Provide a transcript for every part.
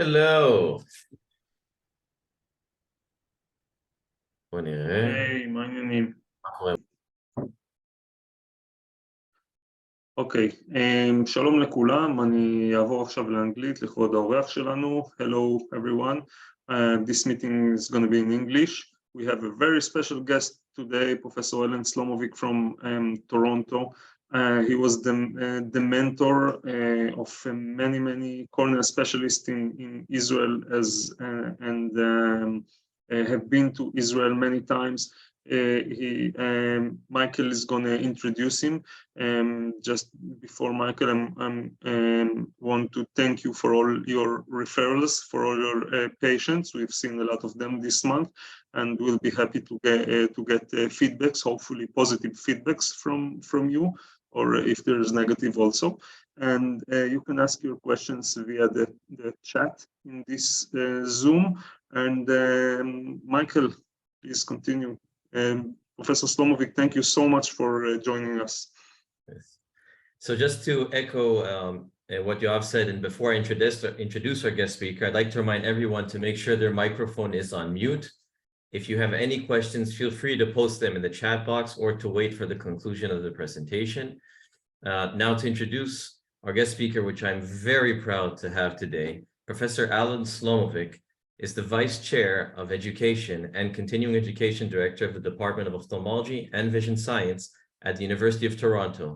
Hello. בוא נראה. היי, מה העניינים? מה קורה? אוקיי, שלום לכולם, אני אעבור עכשיו לאנגלית לכבוד האורח שלנו. Hello everyone, this meeting is going to be in English. We have a very special guest today, Professor Allan Slomovic from Toronto. He was the mentor of many cornea specialists in Israel and have been to Israel many times. Michael is going to introduce him. Just before Michael, I want to thank you for all your referrals, for all your patients. We've seen a lot of them this month, and we'll be happy to get feedbacks, hopefully positive feedbacks from you, or if there is negative also. And you can ask your questions via the chat in this Zoom. And Michael, please continue. Professor Slomovic, thank you so much for joining us. Yes. So just to echo what Yoav said, and before I introduce our guest speaker, I'd like to remind everyone to make sure their microphone is on mute. If you have any questions, feel free to post them in the chat box or to wait for the conclusion of the presentation. Now to introduce our guest speaker, which I'm very proud to have today, Professor Allan Slomovic is the Vice Chair of Education and Continuing Education Director of the Department of Ophthalmology and Vision Science at the University of Toronto.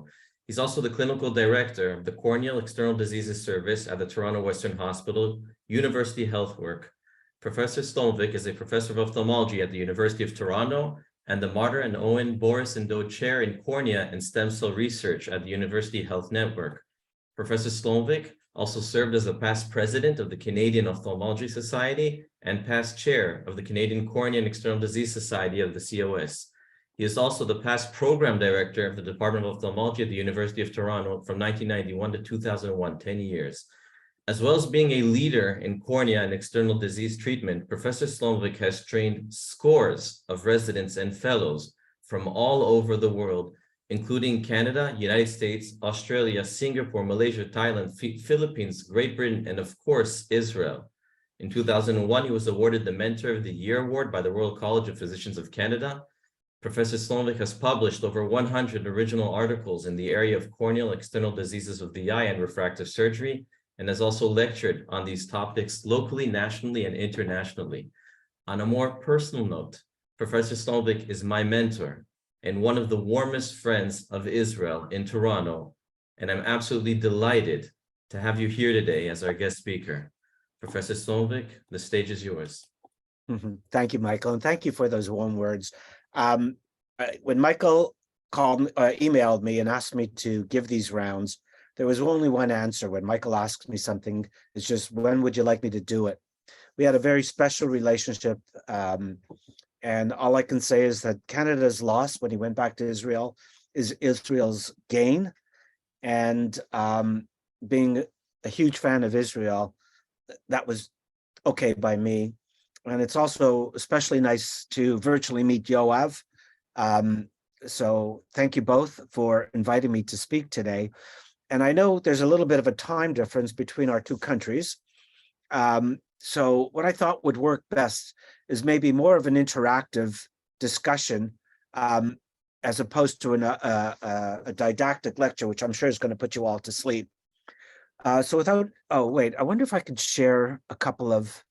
He's also the Clinical Director of the Corneal External Diseases Service at the Toronto Western Hospital, University Health Work. Professor Slomovic is a Professor of Ophthalmology at the University of Toronto and the Martyr and Owen Boris and Doe Chair in Cornea and Stem Cell Research at the University Health Network. Professor Slomovic also served as a past president of the Canadian Ophthalmology Society and past chair of the Canadian Cornea and External Disease Society of the COS. He is also the past program director of the Department of Ophthalmology at the University of Toronto from 1991 to 2001, 10 years. As well as being a leader in cornea and external disease treatment, Professor Slomovic has trained scores of residents and fellows from all over the world, including Canada, United States, Australia, Singapore, Malaysia, Thailand, Philippines, Great Britain, and of course, Israel. In 2001, he was awarded the Mentor of the Year Award by the Royal College of Physicians of Canada. Professor Slomovic has published over 100 original articles in the area of corneal external diseases of the eye and refractive surgery, and has also lectured on these topics locally, nationally, and internationally. On a more personal note, Professor Slomovic is my mentor and one of the warmest friends of Israel in Toronto, and I'm absolutely delighted to have you here today as our guest speaker. Professor Slomovic, the stage is yours. Thank you, Michael, and thank you for those warm words. When Michael emailed me and asked me to give these rounds, there was only one answer. When Michael asks me something, it's just, when would you like me to do it? We had a very special relationship, and all I can say is that Canada's loss when he went back to Israel is Israel's gain. And being a huge fan of Israel, that was okay by me. And it's also especially nice to virtually meet Yoav. So thank you both for inviting me to speak today. And I know there's a little bit of a time difference between our two countries. So what I thought would work best is maybe more of an interactive discussion as opposed to a didactic lecture, which I'm sure is going to put you all to sleep. So without, oh, wait, I wonder if I could share a couple of,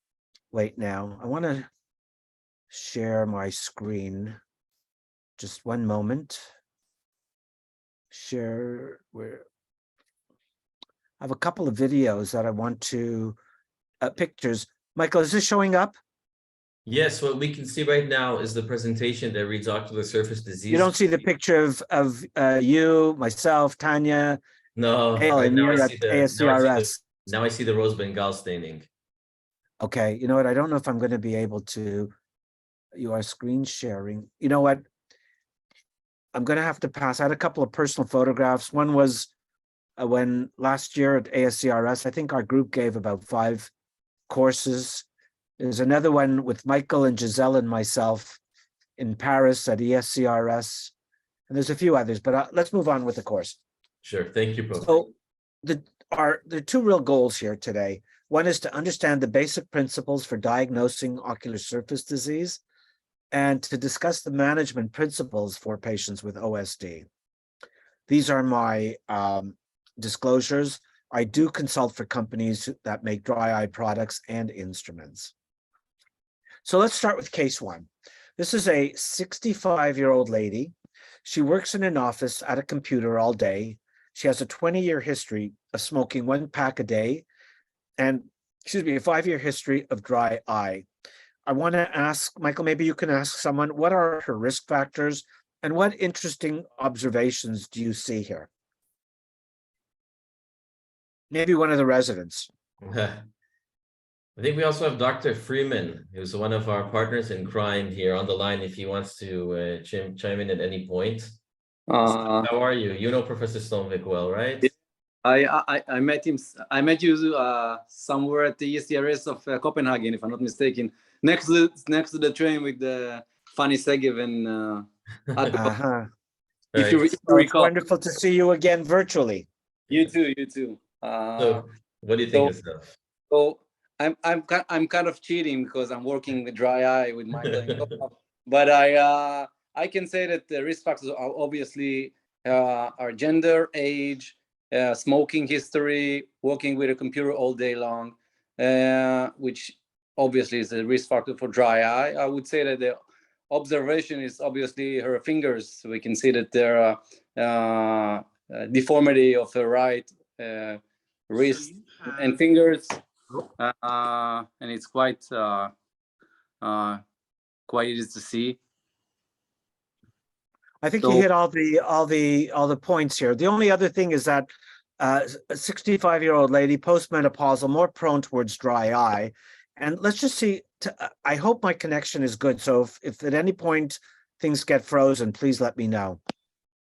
wait now, I want to share my screen. Just one moment. Share where. I have a couple of videos that I want to, pictures. Michael, is this showing up? Yes, what we can see right now is the presentation that reads ocular surface disease. You don't see the picture of you, myself, Tanya. No, right now I see ASCRS. Now I see the rose Bengal staining. Okay, you know what? I don't know if I'm going to be able to. You are screen sharing. You know what? I'm going to have to pass. I had a couple of personal photographs. One was when last year at ASCRS, I think our group gave about 5 courses. There's another one with Michael and Giselle and myself in Paris at ESCRS. And there's a few others, but let's move on with the course. Sure. Thank you, Prof. So there are 2 real goals here today. One is to understand the basic principles for diagnosing ocular surface disease and to discuss the management principles for patients with OSD. These are my disclosures. I do consult for companies that make dry eye products and instruments. So let's start with case one. This is a 65-year-old lady. She works in an office at a computer all day. She has a 20-year history of smoking 1 pack a day and, a 5-year history of dry eye. I want to ask, Michael, maybe you can ask someone, what are her risk factors and what interesting observations do you see here? Maybe one of the residents. I think we also have Dr. Freeman, who's one of our partners in crime here on the line, if he wants to chime in at any point. How are you? You know Professor Slomovic well, right? I met him. I met you somewhere at the ECRS of Copenhagen, if I'm not mistaken, next to the train with the Fanny Segev and if you recall. It's wonderful to see you again virtually. You too. So, what do you think of stuff? So I'm kind of cheating because I'm working with dry eye with Michael, but I can say that the risk factors are obviously our gender, age, smoking history, working with a computer all day long, which obviously is a risk factor for dry eye. I would say that the observation is obviously her fingers. So we can see that there are deformity of her right wrist and fingers, and it's quite easy to see. I think you hit all the points here. The only other thing is that a 65-year-old lady, postmenopausal, more prone towards dry eye. And let's just see, I hope my connection is good. So if at any point things get frozen, please let me know.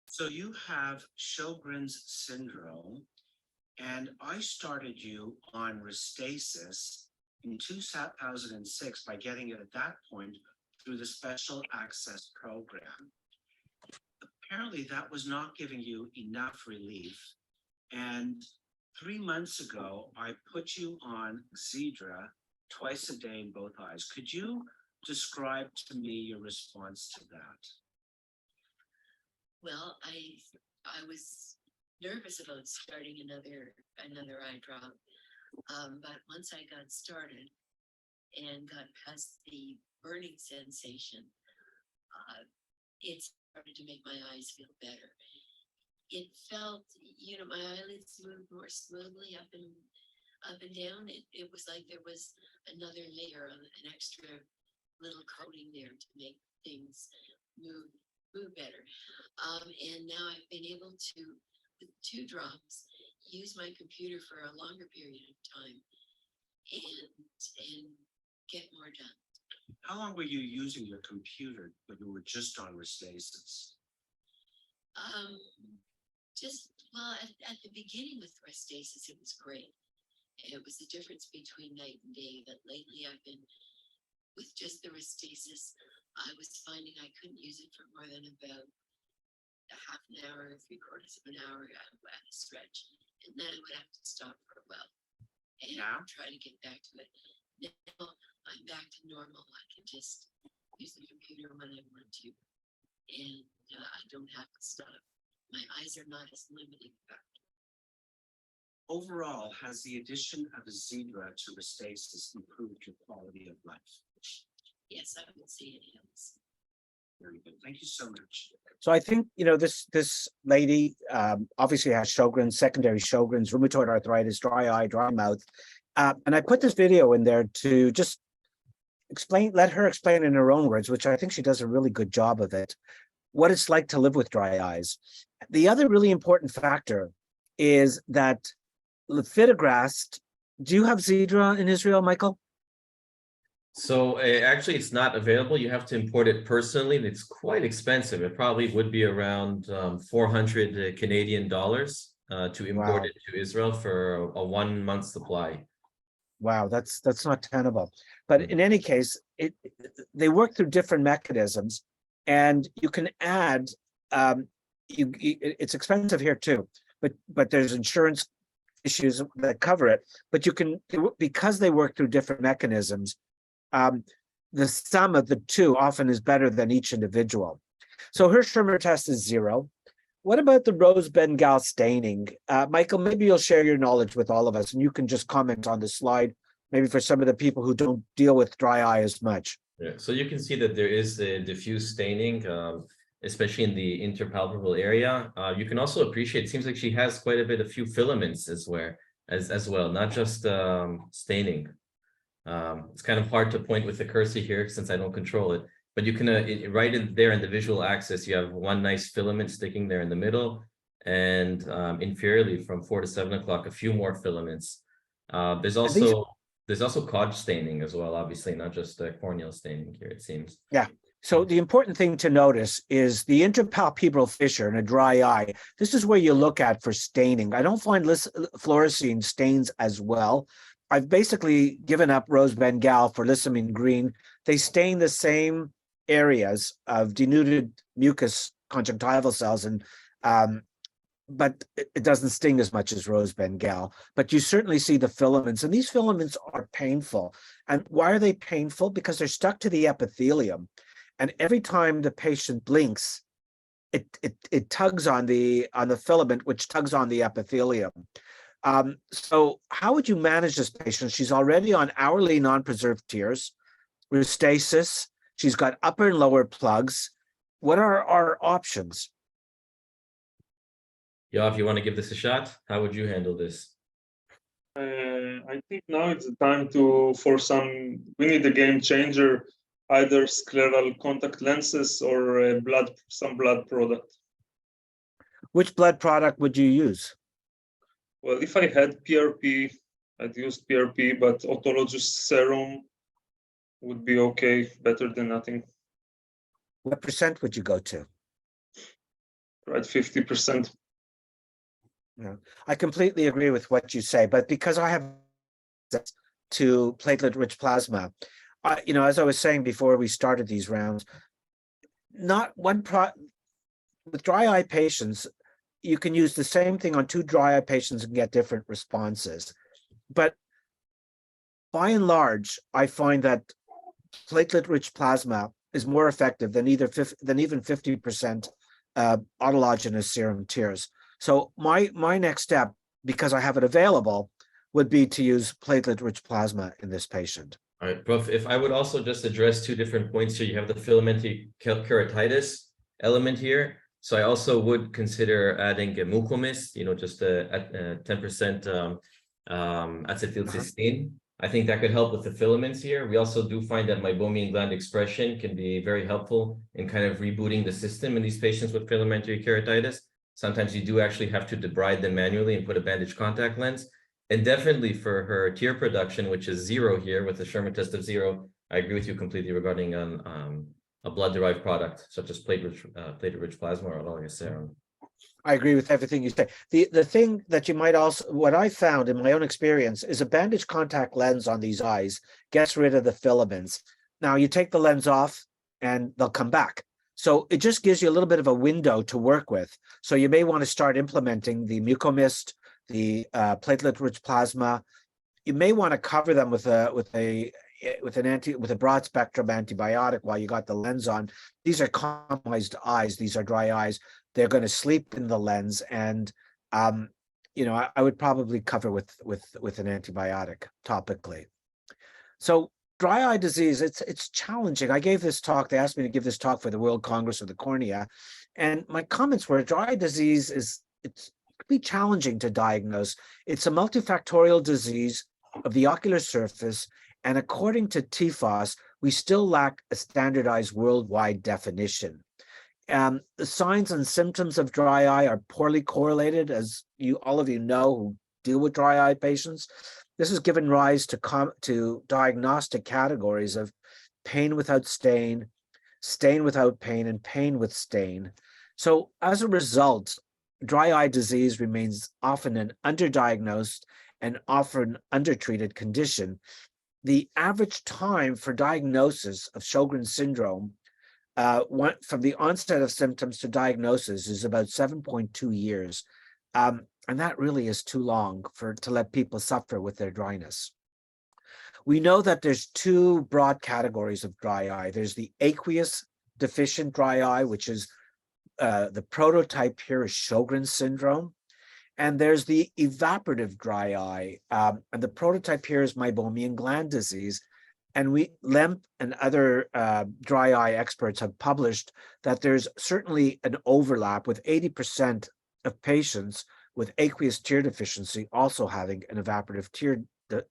So you have Sjogren's syndrome, and I started you on Restasis in 2006 by getting it at that point through the Special Access Program. Apparently that was not giving you enough relief. And 3 months ago, I put you on Xedra twice a day in both eyes. Could you describe to me your response to that? Well, I was nervous about starting another eye drop, but once I got started and got past the burning sensation, it started to make my eyes feel better. It felt, my eyelids moved more smoothly up and down. It was like there was another layer of an extra little coating there to make things move better. And now I've been able to, with 2 drops, use my computer for a longer period of time and get more done. How long were you using your computer when you were just on Restasis? At the beginning with Restasis, it was great. It was the difference between night and day, but lately I've been with just the Restasis. I was finding I couldn't use it for more than about a half an hour, 3/4 of an hour at a stretch, and then I would have to stop for a while and try to get back to it. Now I'm back to normal. I can just use the computer when I want to, and I don't have to stop. My eyes are not as limiting factor. Overall, has the addition of Xedra to Restasis improved your quality of life? Yes, I would say it has. Very good. Thank you so much. So I think, this lady obviously has Sjogren's, secondary Sjogren's, rheumatoid arthritis, dry eye, dry mouth. And I put this video in there to just let her explain in her own words, which I think she does a really good job of it, what it's like to live with dry eyes. The other really important factor is that lifitegrast, do you have Xedra in Israel, Michael? So actually, it's not available. You have to import it personally, and it's quite expensive. It probably would be around 400 Canadian dollars to import it to Israel for a 1 month supply. Wow, that's not tenable. But in any case, they work through different mechanisms, and you can add. It's expensive here too, but there's insurance issues that cover it, but you can, because they work through different mechanisms, the sum of the two often is better than each individual. So her Schirmer test is 0. What about the rose Bengal staining? Michael, maybe you'll share your knowledge with all of us, and you can just comment on the slide, maybe for some of the people who don't deal with dry eye as much. Yeah, so you can see that there is a diffuse staining, especially in the interpalpable area. You can also appreciate, it seems like she has quite a bit of few filaments as well, not just staining. It's kind of hard to point with the cursor here since I don't control it, but you can right in there in the visual axis, you have one nice filament sticking there in the middle, and inferiorly from 4 to 7 o'clock, a few more filaments. There's also cod staining as well, obviously, not just corneal staining here, it seems. Yeah. So the important thing to notice is the interpalpebral fissure in a dry eye. This is where you look at for staining. I don't find fluorescein stains as well. I've basically given up rose Bengal for lissamine green. They stain the same areas of denuded mucous conjunctival cells, and but it doesn't sting as much as rose Bengal. But you certainly see the filaments, and these filaments are painful. And why are they painful? Because they're stuck to the epithelium. And every time the patient blinks, it tugs on the filament, which tugs on the epithelium. So how would you manage this patient? She's already on hourly non-preserved tears, restasis. She's got upper and lower plugs. What are our options? Yoav, you want to give this a shot? How would you handle this? I think now it's the time we need a game changer, either scleral contact lenses or some blood product. Which blood product would you use? Well, if I had PRP, I'd use PRP, but autologous serum would be okay, better than nothing. What percent would you go to? Right, 50%. Yeah, I completely agree with what you say, but because I have access to platelet-rich plasma, as I was saying before we started these rounds, with dry eye patients, you can use the same thing on 2 dry eye patients and get different responses. But by and large, I find that platelet-rich plasma is more effective than even 50% autologous serum tears. So my next step, because I have it available, would be to use platelet-rich plasma in this patient. All right, Prof, if I would also just address 2 different points here. You have the filamentary keratitis element here. So I also would consider adding a mucomist, just a 10% acetylcysteine. I think that could help with the filaments here. We also do find that meibomian gland expression can be very helpful in kind of rebooting the system in these patients with filamentary keratitis. Sometimes you do actually have to debride them manually and put a bandage contact lens. And definitely for her tear production, which is 0 here with a Schirmer test of 0, I agree with you completely regarding a blood-derived product such as platelet-rich plasma or autologous serum. I agree with everything you say. The thing that you might also, what I found in my own experience is a bandage contact lens on these eyes gets rid of the filaments. Now you take the lens off and they'll come back. So it just gives you a little bit of a window to work with. So you may want to start implementing the mucomist, the platelet-rich plasma. You may want to cover them with a broad spectrum antibiotic while you got the lens on. These are compromised eyes. These are dry eyes. They're going to sleep in the lens, and I would probably cover with an antibiotic topically. So dry eye disease, it's challenging. I gave this talk. They asked me to give this talk for the World Congress of the Cornea, and my comments were dry eye disease it's be challenging to diagnose. It's a multifactorial disease of the ocular surface, and according to TFOS, we still lack a standardized worldwide definition. The signs and symptoms of dry eye are poorly correlated, as all of you know who deal with dry eye patients. This has given rise to diagnostic categories of pain without stain, stain without pain, and pain with stain. So as a result, dry eye disease remains often an underdiagnosed and often undertreated condition. The average time for diagnosis of Sjogren's syndrome from the onset of symptoms to diagnosis is about 7.2 years. And that really is too long to let people suffer with their dryness. We know that there's two broad categories of dry eye. There's the aqueous deficient dry eye, which is the prototype here is Sjogren's syndrome. And there's the evaporative dry eye. And the prototype here is meibomian gland disease. And Lemp and other dry eye experts have published that there's certainly an overlap with 80% of patients with aqueous tear deficiency also having an evaporative tear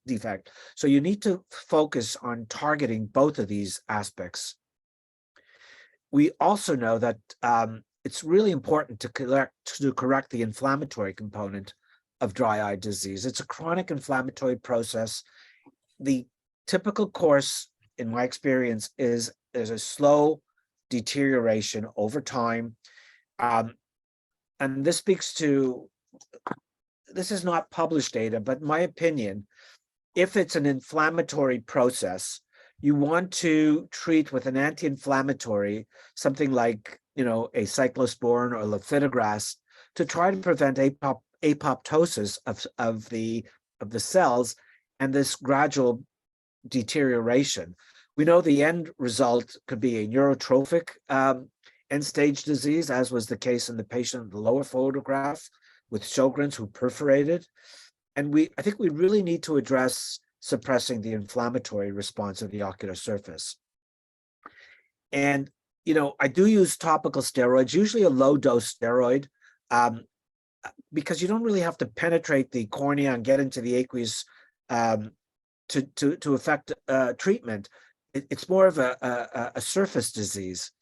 defect. So you need to focus on targeting both of these aspects. We also know that it's really important to correct the inflammatory component of dry eye disease. It's a chronic inflammatory process. The typical course, in my experience, is there's a slow deterioration over time. And this speaks to, this is not published data, but in my opinion, if it's an inflammatory process, you want to treat with an anti-inflammatory, something like, a cyclosporin or lifitegrast, to try to prevent apoptosis of the cells and this gradual deterioration. We know the end result could be a neurotrophic end-stage disease, as was the case in the patient in the lower photograph with Sjogren's who perforated. And I think we really need to address suppressing the inflammatory response of the ocular surface. And, I do use topical steroids, usually a low-dose steroid, because you don't really have to penetrate the cornea and get into the aqueous to affect treatment. It's more of a surface disease.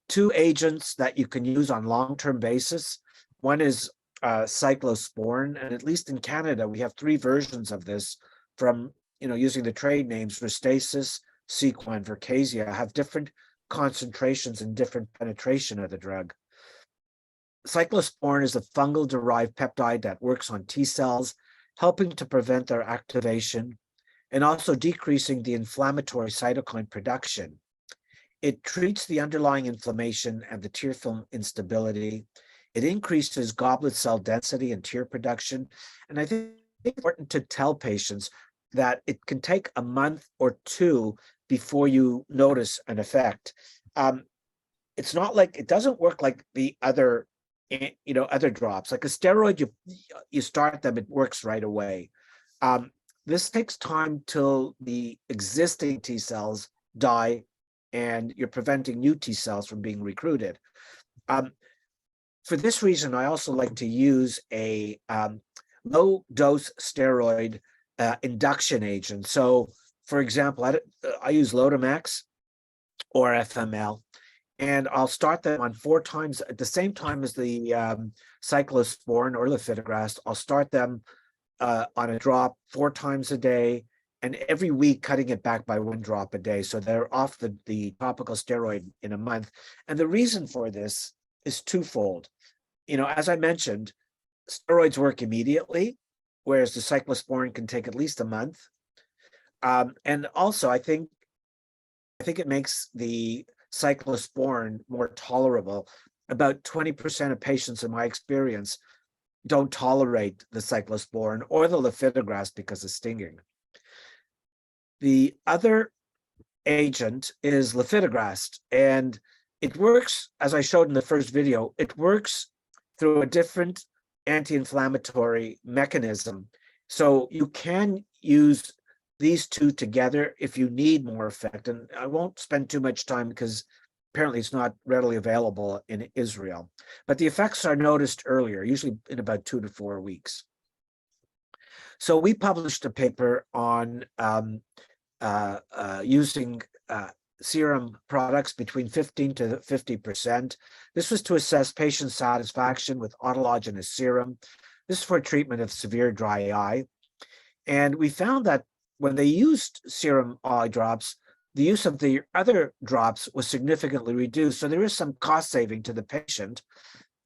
Two agents that you can use on long-term basis. One is cyclosporin, and at least in Canada, we have 3 versions of this from, using the trade names Restasis, Cequa, and Vercasia, have different concentrations and different penetration of the drug. Cyclosporin is a fungal-derived peptide that works on T cells, helping to prevent their activation and also decreasing the inflammatory cytokine production. It treats the underlying inflammation and the tear film instability. It increases goblet cell density and tear production. And I think it's important to tell patients that it can take a month or 2 before you notice an effect. It's not like, it doesn't work like the other, other drops. Like a steroid, you start them, it works right away. This takes time till the existing T cells die and you're preventing new T cells from being recruited. For this reason, I also like to use a low-dose steroid induction agent. So, for example, I use Lotamax or FML, and I'll start them on 4 times at the same time as the cyclosporin or lifitegrast. I'll start them on a drop 4 times a day, and every week cutting it back by 1 drop a day. So they're off the topical steroid in a month. And the reason for this is twofold. As I mentioned, steroids work immediately, whereas the cyclosporin can take at least a month. And also, I think it makes the cyclosporin more tolerable. About 20% of patients, in my experience, don't tolerate the cyclosporin or the lifitegrast because of stinging. The other agent is lifitegrast, and it works, as I showed in the first video, it works through a different anti-inflammatory mechanism. So you can use these 2 together if you need more effect. And I won't spend too much time because apparently it's not readily available in Israel. But the effects are noticed earlier, usually in about 2 to 4 weeks. So we published a paper on using serum products between 15 to 50%. This was to assess patient satisfaction with autologous serum. This is for treatment of severe dry eye. And we found that when they used serum eye drops, the use of the other drops was significantly reduced. So there is some cost saving to the patient.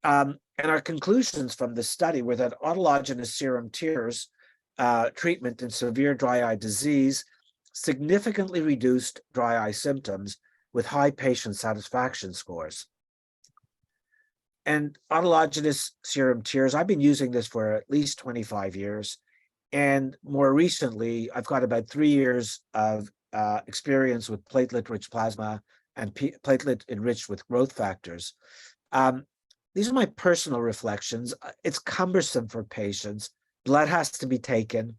And our conclusions from this study were that autologous serum tears treatment in severe dry eye disease significantly reduced dry eye symptoms with high patient satisfaction scores. And autologous serum tears, I've been using this for at least 25 years. And more recently, I've got about 3 years of experience with platelet-rich plasma and platelet enriched with growth factors. These are my personal reflections. It's cumbersome for patients. Blood has to be taken.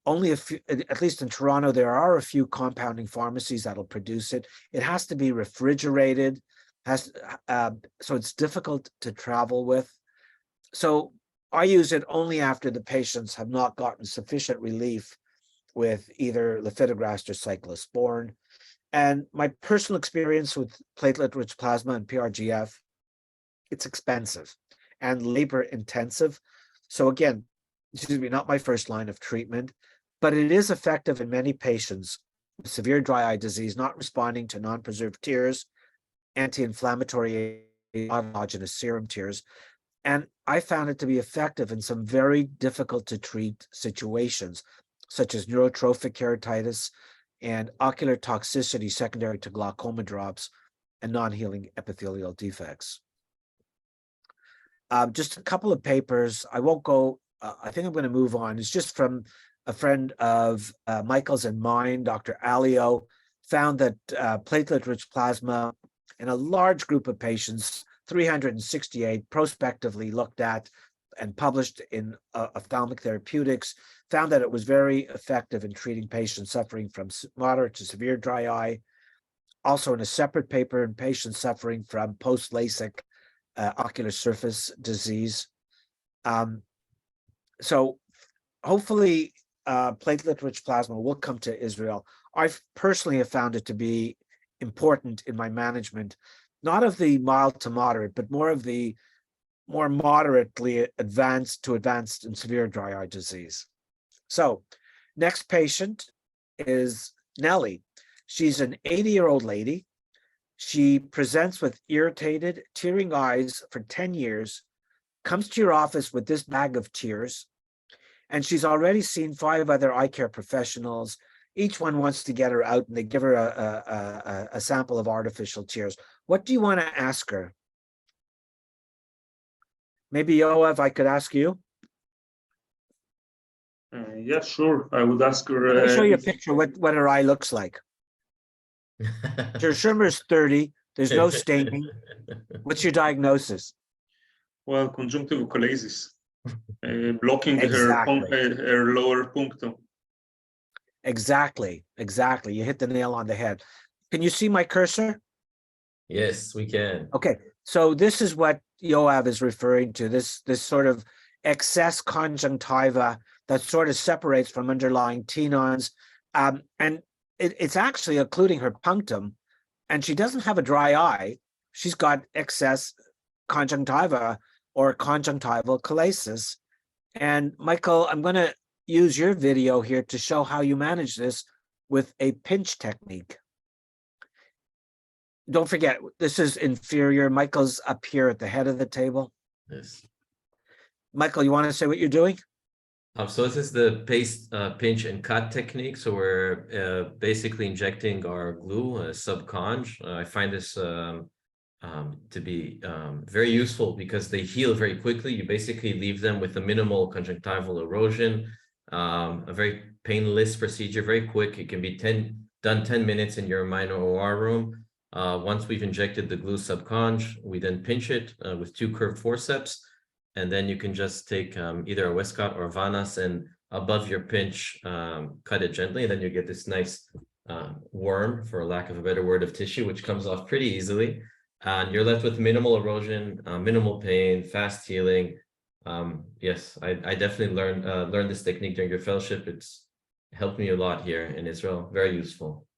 Only a few, at least in Toronto, there are a few compounding pharmacies that'll produce it. It has to be refrigerated, so it's difficult to travel with. So I use it only after the patients have not gotten sufficient relief with either lifitegrast or cyclosporin. And my personal experience with platelet-rich plasma and PRGF, it's expensive and labor intensive. So again, excuse me, not my first line of treatment, but it is effective in many patients with severe dry eye disease, not responding to non-preserved tears, anti-inflammatory autologous serum tears. And I found it to be effective in some very difficult to treat situations, such as neurotrophic keratitis and ocular toxicity secondary to glaucoma drops and non-healing epithelial defects. Just a couple of papers. I won't go, I think I'm going to move on. It's just from a friend of Michael's and mine, Dr. Alio, found that platelet-rich plasma in a large group of patients, 368 prospectively looked at and published in Ophthalmic Therapeutics, found that it was very effective in treating patients suffering from moderate to severe dry eye. Also in a separate paper in patients suffering from post-LASIK ocular surface disease. So hopefully platelet-rich plasma will come to Israel. I personally have found it to be important in my management, not of the mild to moderate, but more of the more moderately advanced to advanced and severe dry eye disease. So next patient is Nellie. She's an 80-year-old lady. She presents with irritated, tearing eyes for 10 years, comes to your office with this bag of tears, and she's already seen 5 other eye care professionals. Each one wants to get her out, and they give her a sample of artificial tears. What do you want to ask her? Maybe Yoav, I could ask you. Yeah, sure. I would ask her. Let me show you a picture what her eye looks like. Her shimmer is 30. There's no staining. What's your diagnosis? Well, conjunctive chalasis, blocking Exactly. her lower punctum. Exactly. You hit the nail on the head. Can you see my cursor? Yes, we can. Okay, so this is what Yoav is referring to, this sort of excess conjunctiva that sort of separates from underlying tenons. And it's actually occluding her punctum, and she doesn't have a dry eye. She's got excess conjunctiva or conjunctival chalasis. And Michael, I'm going to use your video here to show how you manage this with a pinch technique. Don't forget, this is inferior. Michael's up here at the head of the table. Yes. Michael, you want to say what you're doing? So this is the paste, pinch and cut technique. So we're basically injecting our glue, subconj. I find this to be very useful because they heal very quickly. You basically leave them with a minimal conjunctival erosion, a very painless procedure, very quick. It can be done 10 minutes in your minor OR room. Once we've injected the glue subconj, we then pinch it with 2 curved forceps. And then you can just take either a Westcott or a Vanas and above your pinch, cut it gently. And then you get this nice worm, for lack of a better word, of tissue, which comes off pretty easily. And you're left with minimal erosion, minimal pain, fast healing. Yes, I definitely learned this technique during your fellowship. It's helped me a lot here in Israel. Very useful.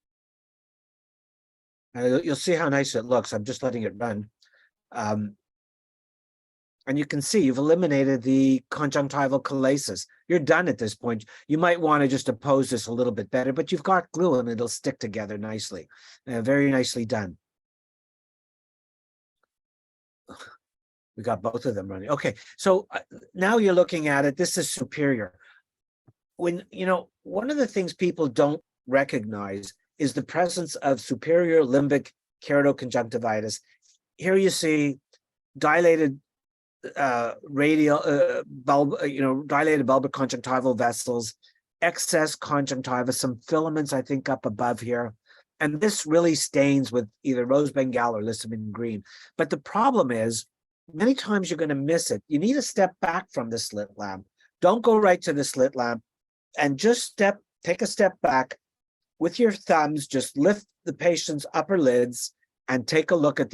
You'll see how nice it looks. I'm just letting it run. And you can see you've eliminated the conjunctival chalasis. You're done at this point. You might want to just oppose this a little bit better, but you've got glue and it'll stick together nicely. Very nicely done. We got both of them running. Okay, so now you're looking at it. This is superior. When, one of the things people don't recognize is the presence of superior limbic keratoconjunctivitis. Here you see dilated dilated bulbar conjunctival vessels, excess conjunctiva, some filaments, I think, up above here. And this really stains with either rose bengal or lissamine green. But the problem is, many times you're going to miss it. You need to step back from the slit lamp. Don't go right to the slit lamp, and just take a step back with your thumbs. Just lift the patient's upper lids and take a look at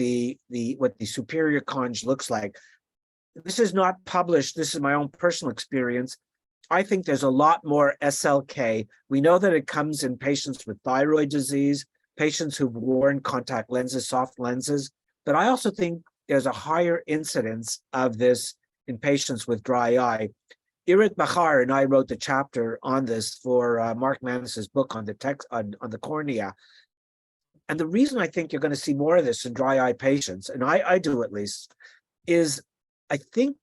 what the superior conj looks like. This is not published. This is my own personal experience. I think there's a lot more SLK. We know that it comes in patients with thyroid disease, patients who've worn contact lenses, soft lenses, but I also think there's a higher incidence of this in patients with dry eye. Irit Bahar and I wrote the chapter on this for Mark Manus's book on the text on the cornea. And the reason I think you're going to see more of this in dry eye patients, and I do at least, is I think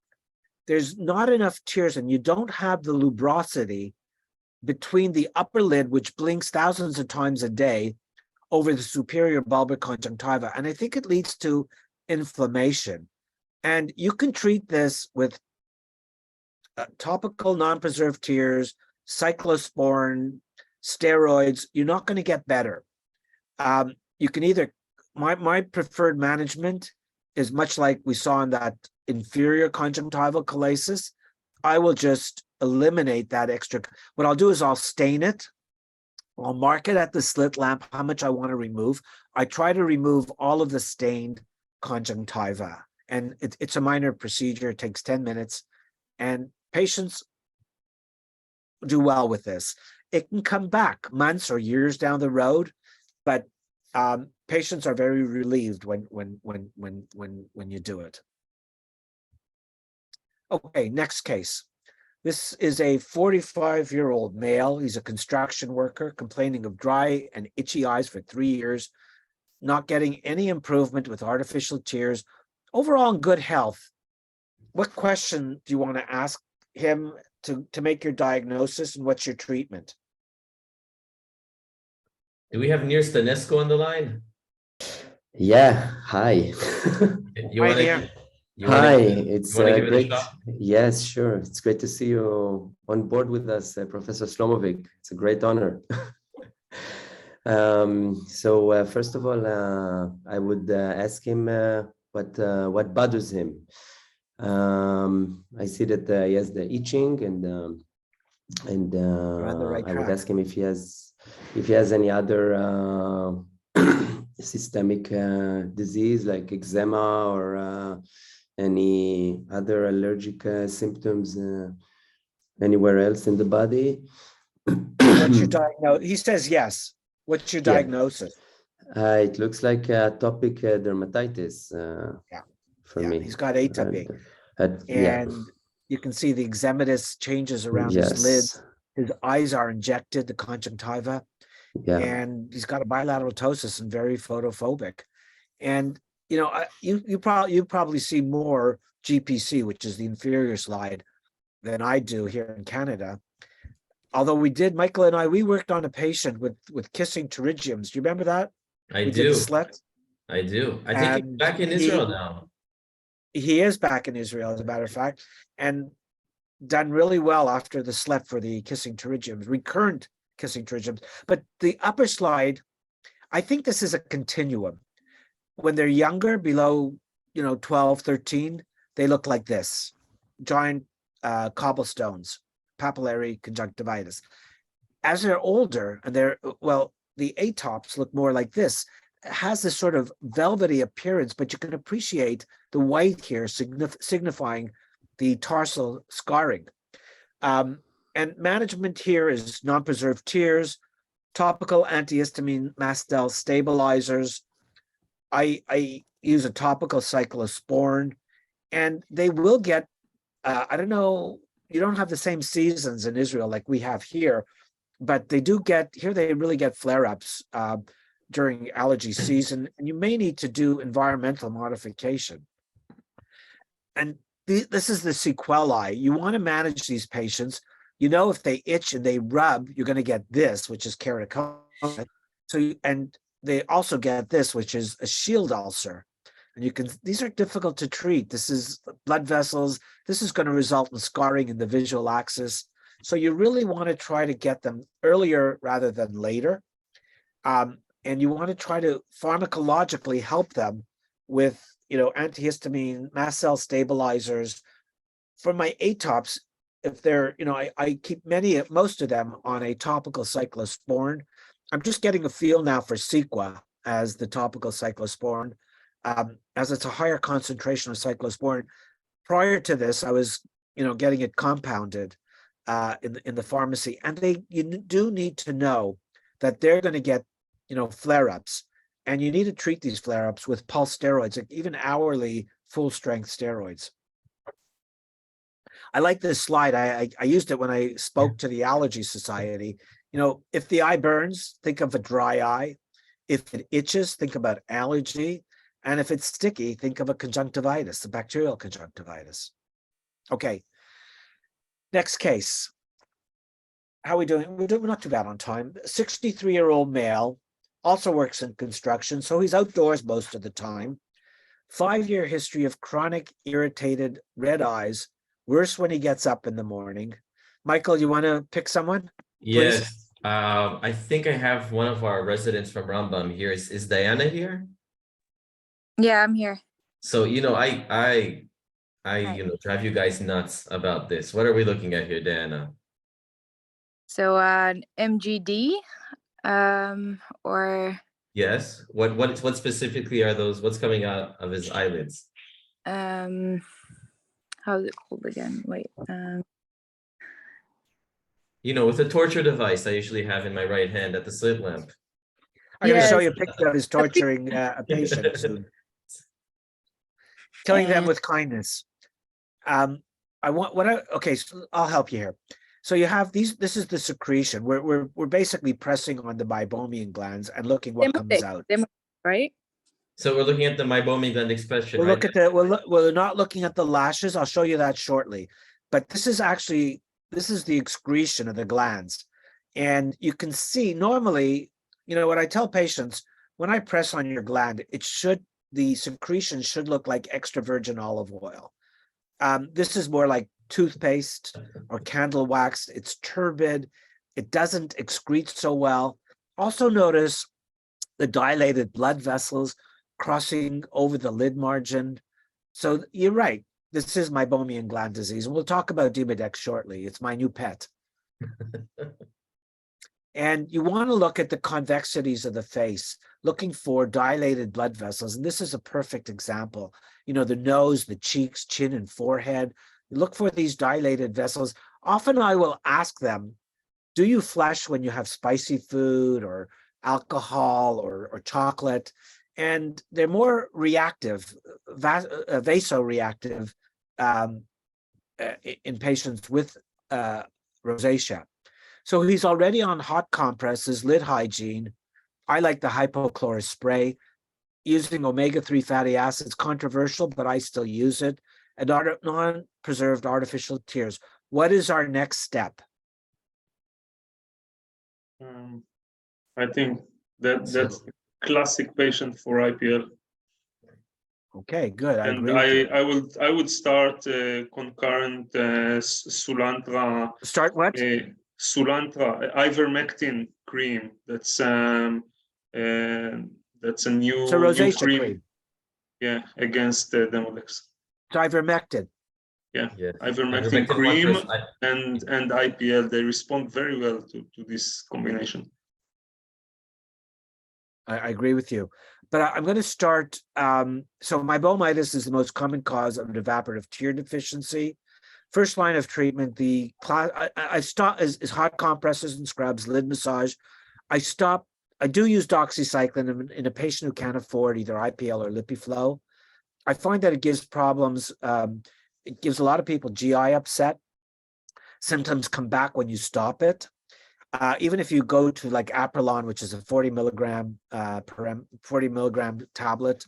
there's not enough tears and you don't have the lubrosity between the upper lid, which blinks thousands of times a day, over the superior bulbar conjunctiva. And I think it leads to inflammation. And you can treat this with topical non-preserved tears, cyclosporin, steroids. You're not going to get better. You can either, my preferred management is much like we saw in that inferior conjunctival chalasis. I will just eliminate that extra. What I'll do is I'll stain it. I'll mark it at the slit lamp how much I want to remove. I try to remove all of the stained conjunctiva, and it's a minor procedure. It takes 10 minutes, and patients do well with this. It can come back months or years down the road, but patients are very relieved when you do it. Okay, next case. This is a 45-year-old male. He's a construction worker complaining of dry and itchy eyes for 3 years, not getting any improvement with artificial tears, overall in good health. What question do you want to ask him to make your diagnosis, and what's your treatment? Do we have Nir Stanesco on the line? Yeah, hi. Hi, it's great. Yes, sure. It's great to see you on board with us, Professor Slomovic. It's a great honor. First of all, I would ask him what bothers him. I see that he has the itching, and I would ask him if he has any other systemic disease like eczema or any other allergic symptoms anywhere else in the body. What's your diagnosis? He says yes. What's your diagnosis? It looks like atopic dermatitis for me. He's got atopy. And you can see the eczematous changes around his lids. His eyes are injected, the conjunctiva. And he's got a bilateral ptosis and very photophobic. And you know, you probably see more GPC, which is the inferior slide, than I do here in Canada. Although Michael and I, we worked on a patient with kissing pterygiums. Do you remember that? I do. Did the slit. I do. I think he's back in Israel now. He is back in Israel, as a matter of fact, and done really well after the slit for the kissing pterygiums, recurrent kissing pterygiums. But the upper slide, I think this is a continuum. When they're younger, below 12, 13, they look like this, giant cobblestones, papillary conjunctivitis. As they're older, and the atops look more like this. It has this sort of velvety appearance, but you can appreciate the white here signifying the tarsal scarring. And management here is non-preserved tears, topical antihistamine mast cell stabilizers. I use a topical cyclosporin, and they will get, I don't know, you don't have the same seasons in Israel like we have here, but they do get, here they really get flare-ups during allergy season, and you may need to do environmental modification. And this is the sequelae. You want to manage these patients. If they itch and they rub, you're going to get this, which is keratoconus. And they also get this, which is a shield ulcer. And these are difficult to treat. This is blood vessels. This is going to result in scarring in the visual axis. So you really want to try to get them earlier rather than later. And you want to try to pharmacologically help them with, antihistamine, mast cell stabilizers. For my atops, if they're, I keep most of them on a topical cyclosporin. I'm just getting a feel now for Cequa as the topical cyclosporin, as it's a higher concentration of cyclosporin. Prior to this, I was, getting it compounded in the pharmacy, and you do need to know that they're going to get, flare-ups, and you need to treat these flare-ups with pulse steroids, like even hourly full-strength steroids. I like this slide. I used it when I spoke to the Allergy Society. If the eye burns, think of a dry eye. If it itches, think about allergy. And if it's sticky, think of a conjunctivitis, a bacterial conjunctivitis. Okay. Next case. How are we doing? We're not too bad on time. 63-year-old male, also works in construction, so he's outdoors most of the time. 5-year history of chronic irritated red eyes, worse when he gets up in the morning. Michael, you want to pick someone? Please? Yes. I think I have one of our residents from Rambam here. Is Diana here? Yeah, I'm here. So, I drive you guys nuts about this. What are we looking at here, Diana? So MGD, or Yes. What specifically are those? What's coming out of his eyelids? how's it called again? Wait. With a torture device I usually have in my right hand at the slit lamp. I'm going to show Yes. you a picture of his torturing a patient soon. Killing them with kindness. Okay, so I'll help you here. So you have this is the secretion. We're basically pressing on the meibomian glands and looking what comes out. Right? So we're looking at the meibomian gland expression. We'll right? look at we're not looking at the lashes. I'll show you that shortly. But this is the excretion of the glands. And you can see normally, what I tell patients, when I press on your gland, the secretion should look like extra virgin olive oil. This is more like toothpaste or candle wax. It's turbid. It doesn't excrete so well. Also notice the dilated blood vessels crossing over the lid margin. So you're right. This is meibomian gland disease. And we'll talk about Demodex shortly. It's my new pet. And you want to look at the convexities of the face, looking for dilated blood vessels. And this is a perfect example. The nose, the cheeks, chin, and forehead. You look for these dilated vessels. Often I will ask them, do you flush when you have spicy food or alcohol or chocolate? And they're more reactive, vasoreactive in patients with rosacea. So he's already on hot compresses, lid hygiene. I like the hypochlorous spray. Using omega-3 fatty acids, controversial, but I still use it. And non-preserved artificial tears. What is our next step? I think that's a classic patient for IPL. Okay, good. I And agree. I would start concurrent Sulantra. Start what? Sulantra ivermectin cream. That's a new rosacea cream. cream. Yeah, against Demodex. It's ivermectin. Yeah, Yes. ivermectin cream and IPL, they respond very well to this combination. I agree with you. But I'm going to start. So meibomitis is the most common cause of an evaporative tear deficiency. First line of treatment, I stop is hot compresses and scrubs, lid massage. I do use doxycycline in a patient who can't afford either IPL or LipiFlow. I find that it gives problems. It gives a lot of people GI upset. Symptoms come back when you stop it. Even if you go to like Aprelon, which is a 40 milligram tablet,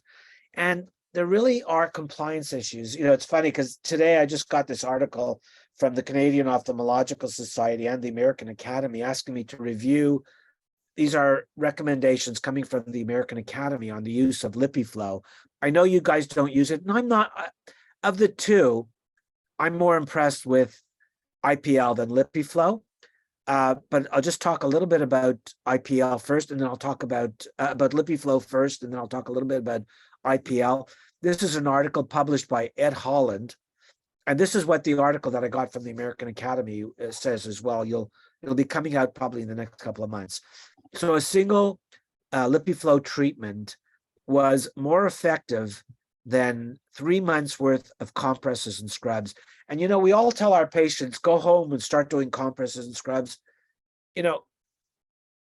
and there really are compliance issues. It's funny because today I just got this article from the Canadian Ophthalmological Society and the American Academy asking me to review these are recommendations coming from the American Academy on the use of LipiFlow. I know you guys don't use it, and I'm not, of the two, I'm more impressed with IPL than LipiFlow. But I'll just talk a little bit about IPL first, and then I'll talk about LipiFlow first, and then I'll talk a little bit about IPL. This is an article published by Ed Holland, and this is what the article that I got from the American Academy says as well. It'll be coming out probably in the next couple of months. So a single LipiFlow treatment was more effective than 3 months worth of compresses and scrubs. And, you know, we all tell our patients, go home and start doing compresses and scrubs. You know,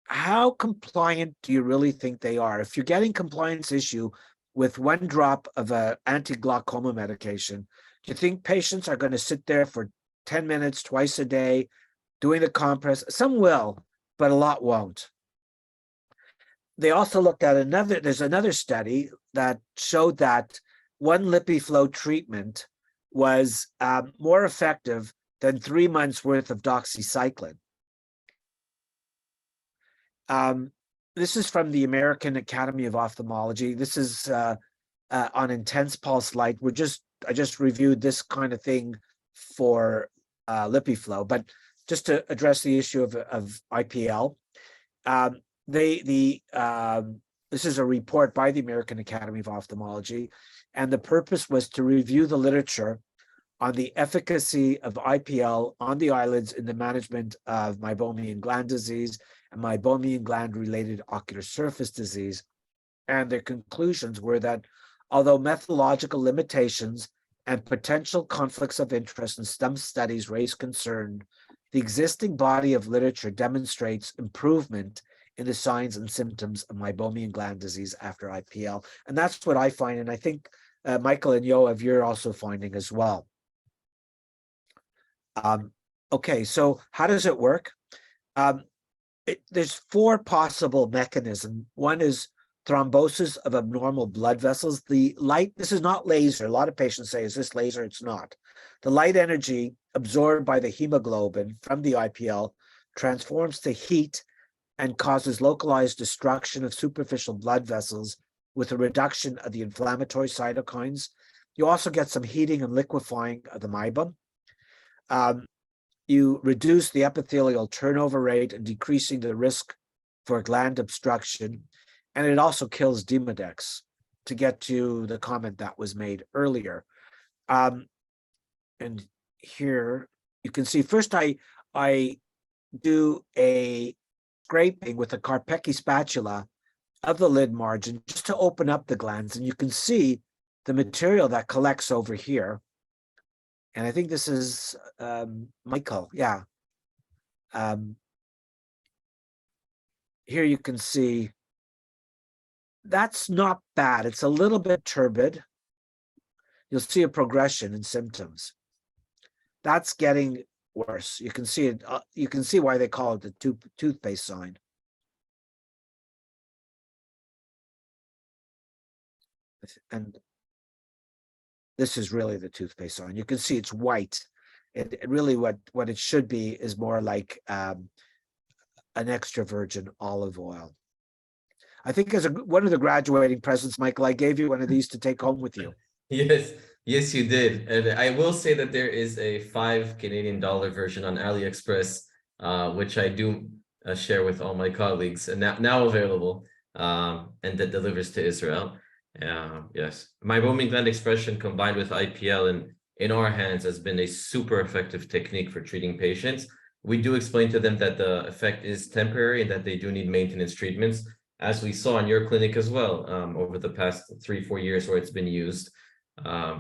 how compliant do you really think they are? If you're getting compliance issue with 1 drop of a anti-glaucoma medication, do you think patients are going to sit there for 10 minutes twice a day doing the compress? Some will, but a lot won't. They also looked at there's another study that showed that 1 LipiFlow treatment was more effective than 3 months worth of doxycycline. This is from the American Academy of Ophthalmology. This is on intense pulse light. I just reviewed this kind of thing for LipiFlow, but just to address the issue of IPL, this is a report by the American Academy of Ophthalmology, and the purpose was to review the literature on the efficacy of IPL on the eyelids in the management of meibomian gland disease and meibomian gland-related ocular surface disease. And their conclusions were that although methodological limitations and potential conflicts of interest in some studies raise concern, the existing body of literature demonstrates improvement in the signs and symptoms of meibomian gland disease after IPL. And that's what I find, and I think Michael and Yoav, you're also finding as well. Okay, so how does it work? There's 4 possible mechanisms. One is thrombosis of abnormal blood vessels. The light, this is not laser. A lot of patients say, is this laser? It's not. The light energy absorbed by the hemoglobin from the IPL transforms to heat and causes localized destruction of superficial blood vessels with a reduction of the inflammatory cytokines. You also get some heating and liquefying of the meibum. You reduce the epithelial turnover rate and decreasing the risk for gland obstruction. And it also kills Demodex, to get to the comment that was made earlier. And here you can see, first I do a scraping with a Carpecchi spatula of the lid margin just to open up the glands. And you can see the material that collects over here. And I think this is Michael, yeah. Here you can see that's not bad. It's a little bit turbid. You'll see a progression in symptoms. That's getting worse. You can see it. You can see why they call it the toothpaste sign. And this is really the toothpaste sign. You can see it's white. It really what it should be is more like an extra virgin olive oil. I think as one of the graduating presents, Michael, I gave you one of these to take home with you. Yes, you did. And I will say that there is a $5 Canadian version on AliExpress, which I do share with all my colleagues, and now available, and that delivers to Israel. Yes, meibomian gland expression combined with IPL in our hands has been a super effective technique for treating patients. We do explain to them that the effect is temporary and that they do need maintenance treatments, as we saw in your clinic as well, over the past 3-4 years where it's been used.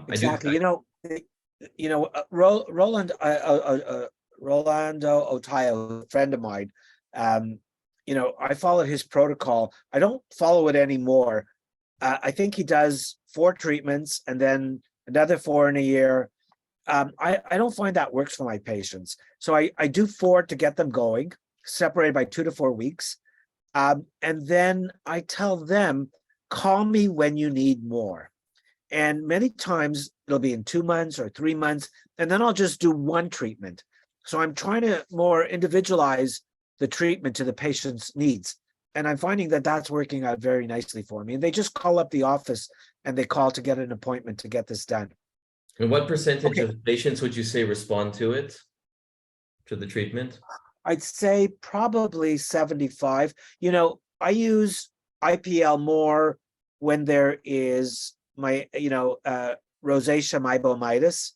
Exactly. Rolando Otayo, a friend of mine, I followed his protocol. I don't follow it anymore. I think he does 4 treatments and then another 4 in a year. I don't find that works for my patients. So I do 4 to get them going, separated by 2 to 4 weeks. And then I tell them, call me when you need more. And many times it'll be in 2 months or 3 months, and then I'll just do 1 treatment. So I'm trying to more individualize the treatment to the patient's needs. And I'm finding that that's working out very nicely for me. And they just call up the office and they call to get an appointment to get this done. And what percentage Okay. of patients would you say respond to it, to the treatment? I'd say probably 75. You know, I use IPL more when there is my, rosacea mybomitis,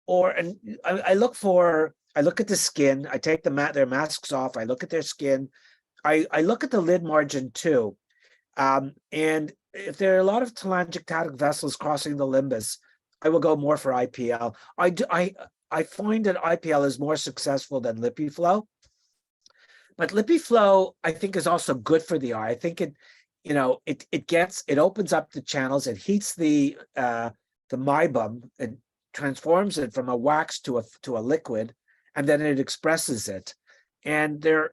and I look at the skin. I take their masks off. I look at their skin. I look at the lid margin too. And if there are a lot of telangiectatic vessels crossing the limbus, I will go more for IPL. I find that IPL is more successful than LipiFlow. But LipiFlow, I think, is also good for the eye. I think it opens up the channels, it heats the meibum, it transforms it from a wax to a liquid, and then it expresses it. And I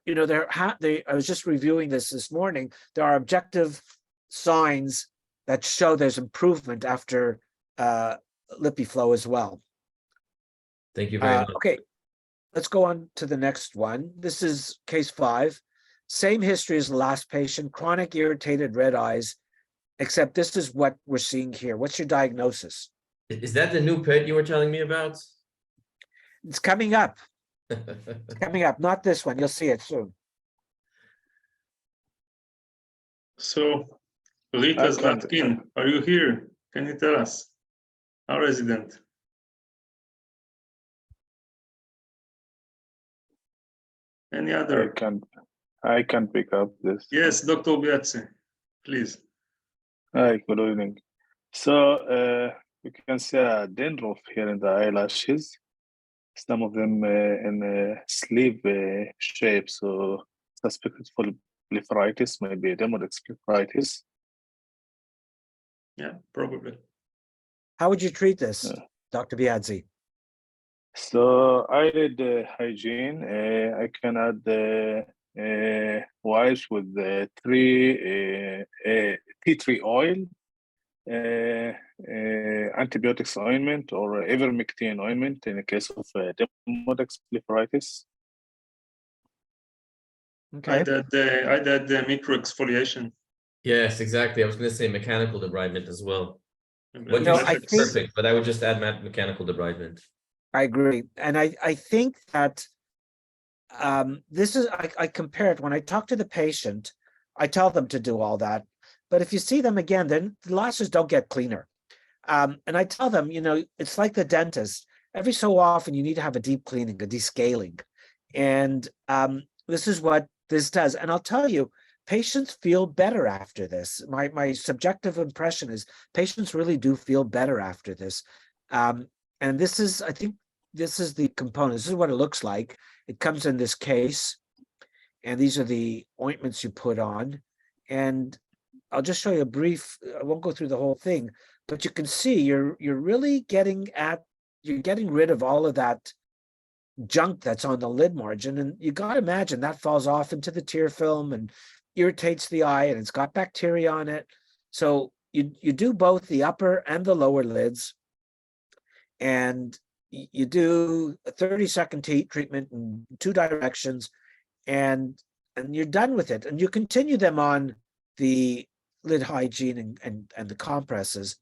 was just reviewing this morning. There are objective signs that show there's improvement after LipiFlow as well. Thank you very much. Okay, let's go on to the next one. This is case 5. Same history as the last patient, chronic irritated red eyes, except this is what we're seeing here. What's your diagnosis? Is that the new pet you were telling me about? It's coming up. It's coming up, not this one. You'll see it soon. So, Rita Zlatkin, are you here? Can you tell us? Our resident. Any other? I can pick up this. Yes, Dr. Biatse, please. Hi, good evening. So you can see a dandruff here in the eyelashes. Some of them in a sleeve shape, so suspected for blepharitis, maybe Demodex blepharitis. Yeah, probably. How would you treat this, Dr. Biadzi? So eyelid hygiene, I can add wipes with tea tree oil, antibiotics ointment, or ivermectin ointment in the case of Demodex blepharitis. Okay. I did the microexfoliation. Yes, exactly. I was going to say mechanical debridement as well. What No, you I said is think- perfect, but I would just add mechanical debridement. I agree. And I think that this is, I compare it when I talk to the patient, I tell them to do all that. But if you see them again, then the lashes don't get cleaner. And I tell them, it's like the dentist. Every so often you need to have a deep cleaning, a descaling. And this is what this does. And I'll tell you, patients feel better after this. My subjective impression is patients really do feel better after this. And this is, I think this is the component. This is what it looks like. It comes in this case. And these are the ointments you put on. And I'll just show you a brief, I won't go through the whole thing, but you can see you're really getting rid of all of that junk that's on the lid margin. And you got to imagine that falls off into the tear film and irritates the eye, and it's got bacteria on it. So you do both the upper and the lower lids. And you do a 30-second treatment in 2 directions, and you're done with it. And you continue them on the lid hygiene and the compresses.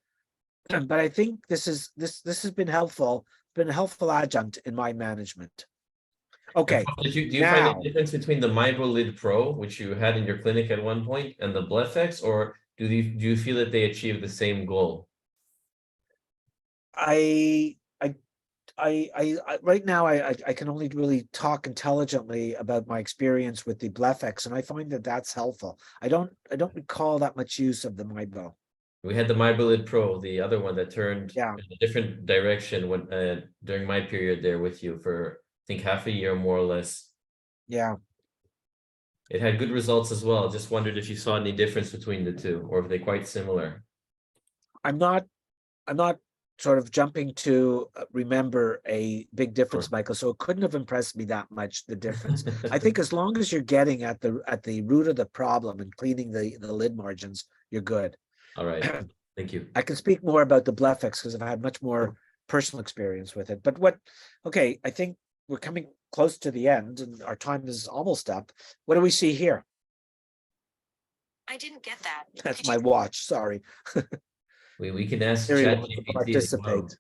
But I think this has been helpful, been a helpful adjunct in my management. Okay. Do you find a difference between the MyBolid Pro, which you had in your clinic at one point, and the Blefex, or do you feel that they achieve the same goal? Right now I can only really talk intelligently about my experience with the Blefex, and I find that that's helpful. I don't recall that much use of the MyBo. We had the MyBolid Pro, the other one that turned Yeah. in a different direction when during my period there with you for I think half a year more or less. Yeah. It had good results as well. Just wondered if you saw any difference between the two, or if they're quite similar. I'm not sort of jumping to remember a big difference, Sure. Michael. So it couldn't have impressed me that much, the difference. I think as long as you're getting at the root of the problem and cleaning the lid margins, you're good. All right. Thank you. I can speak more about the Blefex because I've had much more personal experience with it. But okay, I think we're coming close to the end and our time is almost up. What do we see here? I didn't get that. That's Could my you- watch, sorry. We can ask Siri wants to ChatGPT as well. participate.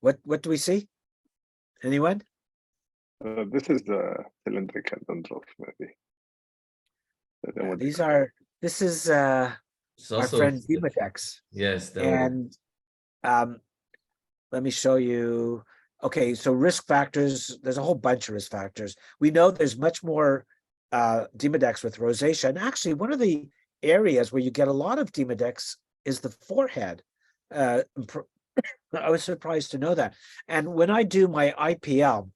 What do we see? Anyone? This is the cylindrical dandruff, maybe. This is It's our also friend Demodex. yes, And let me show you. Okay, so risk factors, there's a whole bunch of risk factors. We know there's much more Demodex with rosacea. And actually, one of the areas where you get a lot of Demodex is the forehead. I was surprised to know that. And when I do my IPL,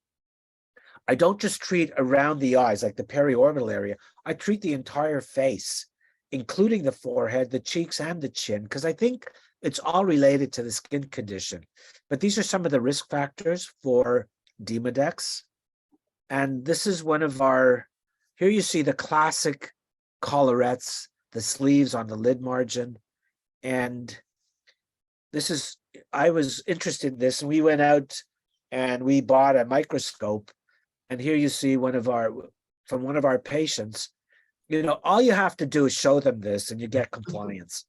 I don't just treat around the eyes, like the periorbital area. I treat the entire face, including the forehead, the cheeks, and the chin, because I think it's all related to the skin condition. But these are some of the risk factors for Demodex. And this is one of our, here you see the classic collarettes, the sleeves on the lid margin. And this is, I was interested in this, and we went out and we bought a microscope. And here you see from one of our patients. You know, all you have to do is show them this and you get compliance.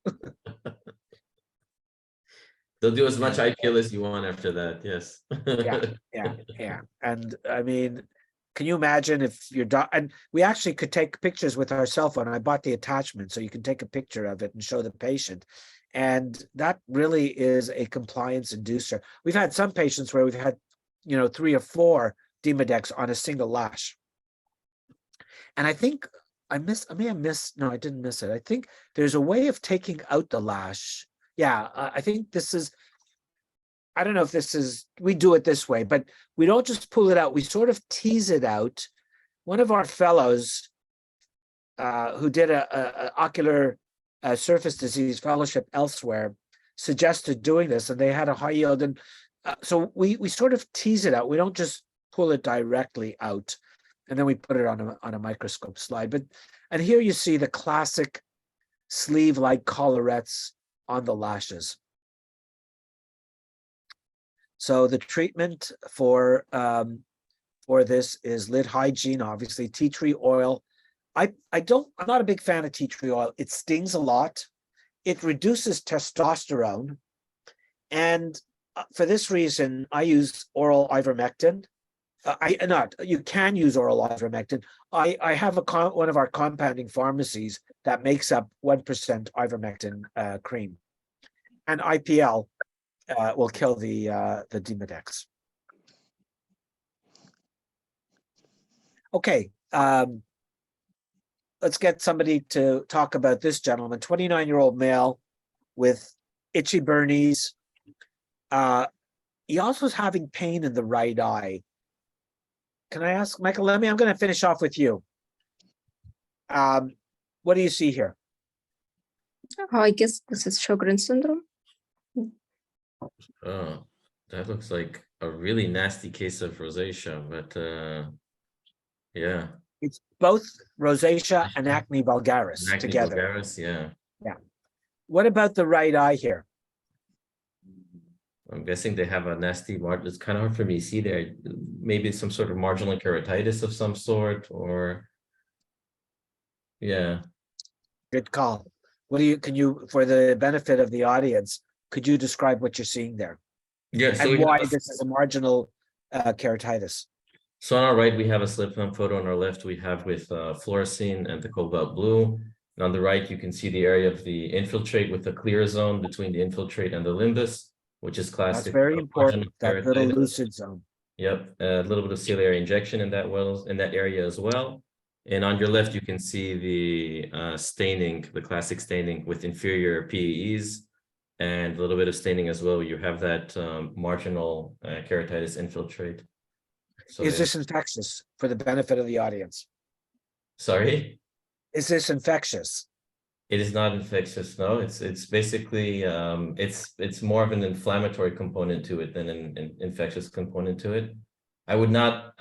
they'll do as much IPL as you want after that. Yes. Yeah. And I mean, can you imagine if your and we actually could take pictures with our cell phone. I bought the attachment so you can take a picture of it and show the patient. And that really is a compliance inducer. We've had some patients where we've had, 3 or 4 Demodex on a single lash. And I think I didn't miss it. I think there's a way of taking out the lash. Yeah, I think this is, I don't know if this is, we do it this way, but we don't just pull it out. We sort of tease it out. One of our fellows who did a ocular surface disease fellowship elsewhere suggested doing this, and they had a high yield. And so we sort of tease it out. We don't just pull it directly out, and then we put it on a microscope slide. And here you see the classic sleeve-like collarettes on the lashes. So the treatment for this is lid hygiene, obviously, tea tree oil. I'm not a big fan of tea tree oil. It stings a lot. It reduces testosterone. And for this reason, I use oral ivermectin. You can use oral ivermectin. I have one of our compounding pharmacies that makes up 1% ivermectin cream. And IPL will kill the Demodex. Okay, let's get somebody to talk about this gentleman, 29-year-old male with itchy burnies. He also is having pain in the right eye. Can I ask, Michael, I'm going to finish off with you. What do you see here? I guess this is Sjogren's syndrome. Oh, that looks like a really nasty case of rosacea, but yeah. It's both rosacea and acne vulgaris Acne together. vulgaris, yeah. Yeah. What about the right eye here? I'm guessing they have a nasty margin. It's kind of hard for me to see there. Maybe some sort of marginal keratitis of some sort, or yeah. Good call. Can you, for the benefit of the audience, could you describe what you're seeing there? Yeah. So and why this is a marginal keratitis? So on our right, we have a slip film photo. On our left, we have with fluorescein and the cobalt blue. And on the right, you can see the area of the infiltrate with the clear zone between the infiltrate and the limbus, which is classic. That's very important, that little lucid zone. Yep, a little bit of ciliary injection in that area as well. And on your left, you can see the staining, the classic staining with inferior PEs, and a little bit of staining as well. You have that marginal keratitis infiltrate. So is this infectious, for the benefit of the audience? Sorry? Is this infectious? It is not infectious, no. It's basically it's more of an inflammatory component to it than an infectious component to it. I would not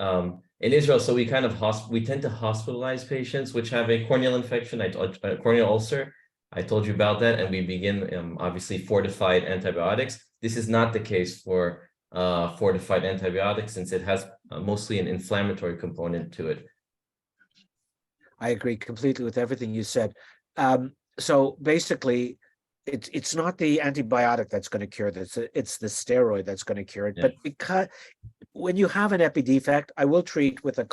in Israel. So we kind of we tend to hospitalize patients which have a corneal infection, a corneal ulcer. I told you about that, and we begin obviously fortified antibiotics. This is not the case for fortified antibiotics, since it has mostly an inflammatory component to it. I agree completely with everything you said. So basically, it's not the antibiotic that's going to cure this. It's the steroid that's going to cure it. Yeah. But because when you have an epi defect, I will treat with a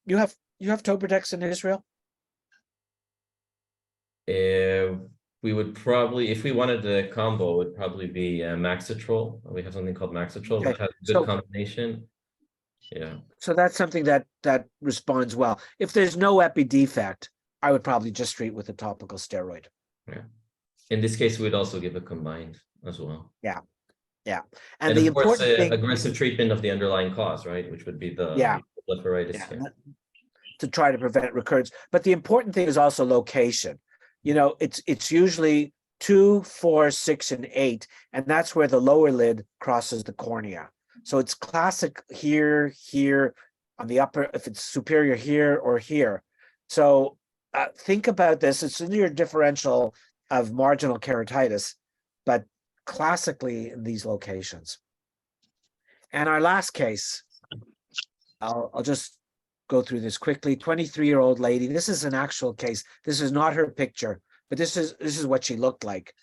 you have Tobradex in Israel? We would probably, if we wanted the combo, it would probably be Maxitrol. We have something called Maxitrol, Okay. which has a good combination. Yeah. So that's something that responds well. If there's no epi defect, I would probably just treat with a topical steroid. Yeah. In this case, we'd also give a combined as well. Yeah. And the of course, important thing, aggressive treatment of the underlying cause, right? Which would be the blepharitis. yeah, to try to prevent recurrence. But the important thing is also location. You know, it's usually 2, 4, 6, and 8, and that's where the lower lid crosses the cornea. So it's classic here, on the upper, if it's superior here or here. So think about this. It's in your differential of marginal keratitis, but classically in these locations. And our last case, I'll just go through this quickly. 23-year-old lady. This is an actual case. This is not her picture, but this is what she looked like.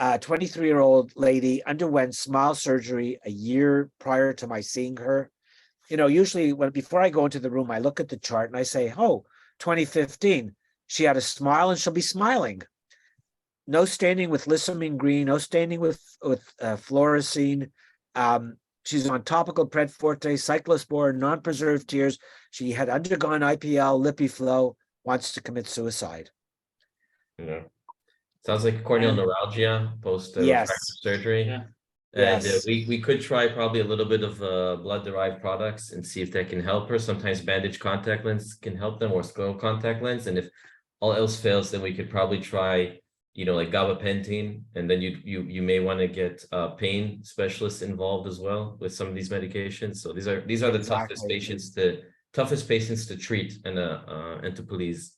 23-year-old lady underwent smile surgery a year prior to my seeing her. You know, usually before I go into the room, I look at the chart and I say, oh, 2015, she had a smile and she'll be smiling. No staining with lissamine green, no staining with fluorescein. She's on topical Pred Forte, cyclosporin, non-preserved tears. She had undergone IPL, LipiFlow, wants to commit suicide. Yeah. Sounds like corneal neuralgia post refractive surgery. Yeah. And Yes. we could try probably a little bit of blood-derived products and see if that can help her. Sometimes bandage contact lens can help them, or scleral contact lens. And if all else fails, then we could probably try, you know, like gabapentin, and then you may want to get pain specialists involved as well with some of these medications. So these are the toughest patients to treat and to please.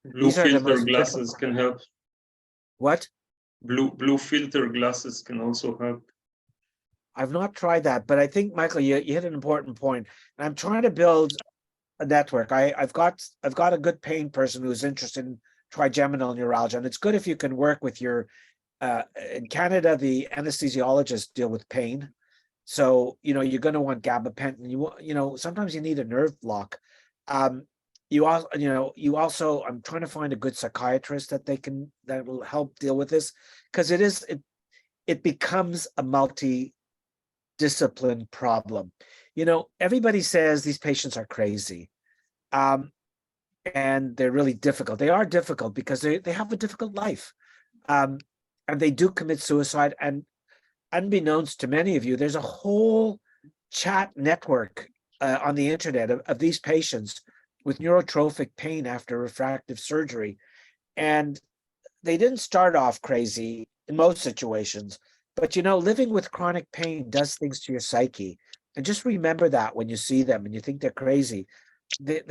Blue filter glasses can help. What? Blue filter glasses can also help. I've not tried that, but I think, Michael, you hit an important point. And I'm trying to build a network. I've got a good pain person who's interested in trigeminal neuralgia, and it's good if you can work with your. In Canada, the anesthesiologists deal with pain, so you know you're going to want gabapentin. You know sometimes you need a nerve block. You also I'm trying to find a good psychiatrist that will help deal with this, because it becomes a multi-discipline problem. You know, everybody says these patients are crazy, and they're really difficult. They are difficult because they have a difficult life, and they do commit suicide. And unbeknownst to many of you, there's a whole chat network on the internet of these patients with neurotrophic pain after refractive surgery. And they didn't start off crazy in most situations, but you know, living with chronic pain does things to your psyche. And just remember that when you see them and you think they're crazy, they're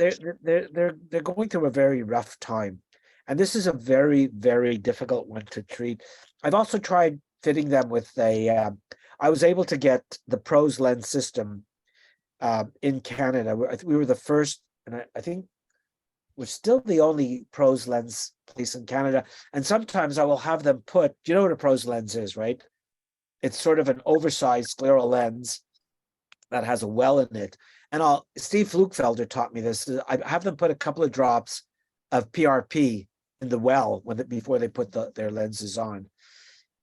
going through a very rough time. And this is a very, very difficult one to treat. I've also tried fitting them with I was able to get the Pros lens system in Canada. We were the first, and I think we're still the only Pros lens place in Canada. And sometimes I will have them put, you know what a Pros lens is, right? It's sort of an oversized scleral lens that has a well in it. And Steve Flugfelder taught me this. I have them put a couple of drops of PRP in the well before they put their lenses on.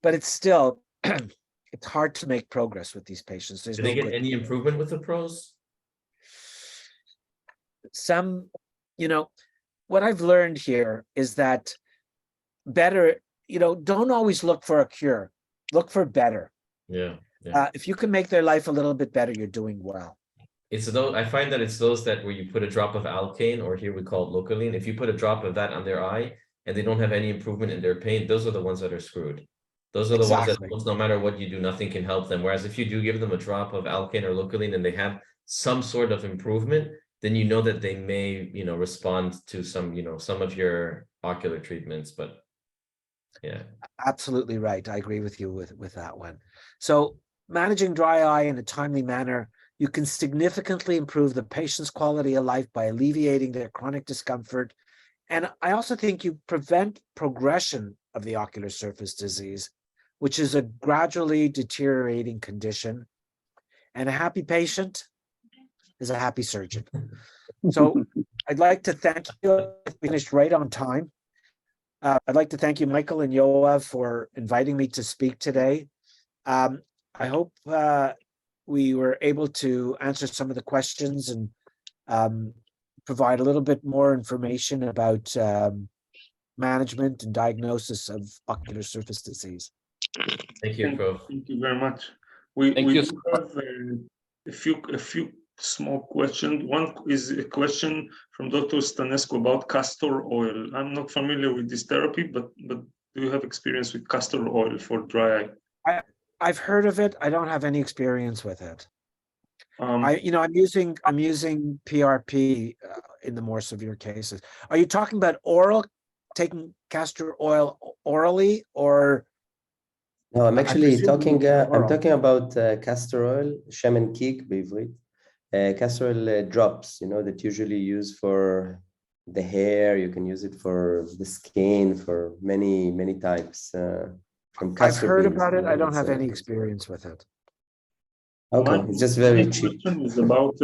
But it's still, it's hard to make progress with these patients. Did they get any improvement with the Pros? Some, you know, what I've learned here is that better, you know, don't always look for a cure. Look for better. Yeah. If you can make their life a little bit better, you're doing well. It's those, I find that it's those that where you put a drop of Alkane, or here we call it Localine. If you put a drop of that on their eye and they don't have any improvement in their pain, those are the ones that are screwed. Those are the ones that no matter what you do, nothing can help them. Whereas if you do give them a drop of Alkane or Localine and they have some sort of improvement, then you know that they may, you know, respond to some, you know, some of your ocular treatments. But yeah, absolutely right. I agree with you with that one. So managing dry eye in a timely manner You can significantly improve the patient's quality of life by alleviating their chronic discomfort. And I also think you prevent progression of the ocular surface disease, which is a gradually deteriorating condition. And a happy patient is a happy surgeon. So I'd like to thank you. We finished right on time. I'd like to thank you, Michael and Yoav, for inviting me to speak today. I hope we were able to answer some of the questions and provide a little bit more information about management and diagnosis of ocular surface disease. Thank you, Prof. Thank you very much. We do have a few small questions. One is a question from Dr. Stanescu about castor oil. I'm not familiar with this therapy, but do you have experience with castor oil for dry eye? I've heard of it. I don't have any experience with it. I'm using PRP in the more severe cases. Are you talking about taking castor oil orally, or? No, I'm actually talking. I'm talking about castor oil, shaman kick, בעברית. Castor oil drops, that usually used for the hair. You can use it for the skin, for many types. From castor I've heard beans, about it. I don't have any experience with it. Okay, it's just very cheap. My question is about